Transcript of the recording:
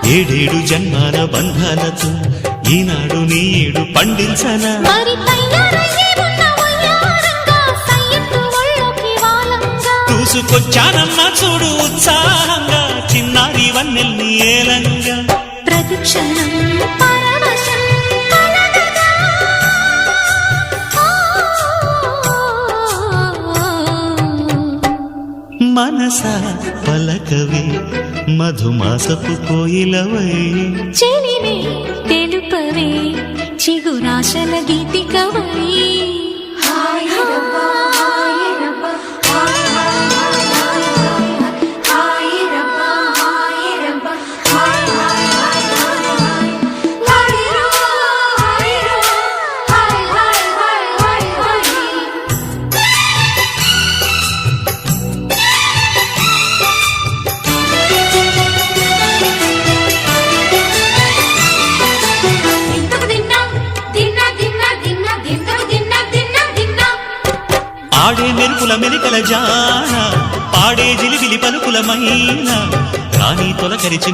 ఏడేడు జన్మాల బంధాలతో ఈనాడు నీడు పండించనా చూసుకొచ్చానమ్మా చూడు ఉత్సాహంగా చిన్నారి వన్నెల్ని ఏలంగా ప్రతిక్షణం మనసా పలకవే మధుమాసపు కోయిలవై చెలిమే తెలుపవే చిగురాశల గీతికవై ఆడే మెరుపుల మెలికల జాన పాడే జిలిబిలి పలుకులమైన రాణి తొలకరిచిన